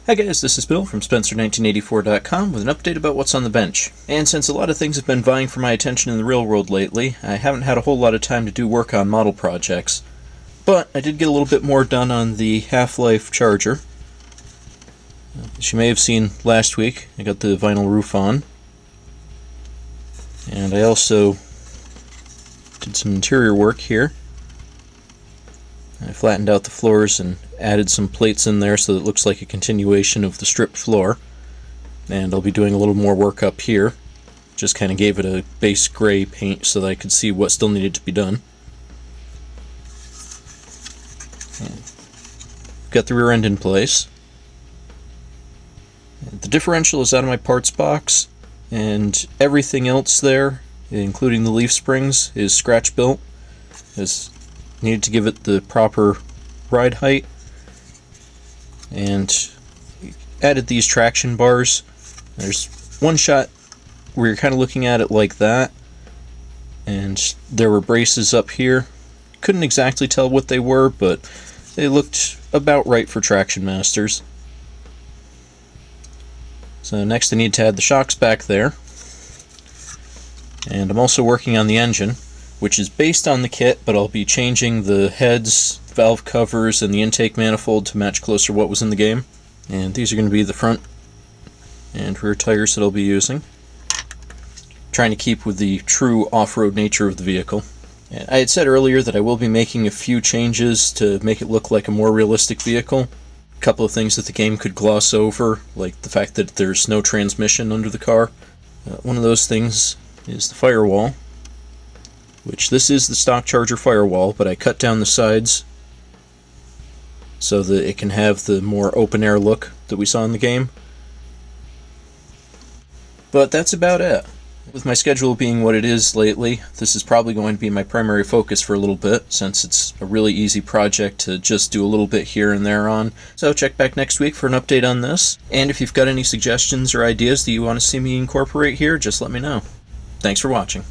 Hi guys, this is Bill from Spencer1984.com with an update about what's on the bench. And since a lot of things have been vying for my attention in the real world lately, I haven't had a whole lot of time to do work on model projects. But I did get a little bit more done on the Half-Life Charger. As you may have seen last week, I got the vinyl roof on. And I also did some interior work here. I flattened out the floors and added some plates in there so that it looks like a continuation of the stripped floor. And I'll be doing a little more work up here. Just kind of gave it a base gray paint so that I could see what still needed to be done. Got the rear end in place. The differential is out of my parts box, and everything else there, including the leaf springs, is scratch built. Needed to give it the proper ride height, and added these traction bars. There's one shot where you're kind of looking at it like that, and there were braces up here. Couldn't exactly tell what they were, but they looked about right for Traction Masters. So next I need to add the shocks back there, and I'm also working on the engine, which is based on the kit, but I'll be changing the heads, valve covers, and the intake manifold to match closer to what was in the game. And these are going to be the front and rear tires that I'll be using. Trying to keep with the true off-road nature of the vehicle. And I had said earlier that I will be making a few changes to make it look like a more realistic vehicle. A couple of things that the game could gloss over, like the fact that there's no transmission under the car. One of those things is the firewall, which this is the stock Charger firewall, but I cut down the sides so that it can have the more open-air look that we saw in the game. But that's about it. With my schedule being what it is lately, this is probably going to be my primary focus for a little bit, since it's a really easy project to just do a little bit here and there on. So check back next week for an update on this, and if you've got any suggestions or ideas that you want to see me incorporate here, just let me know. Thanks for watching.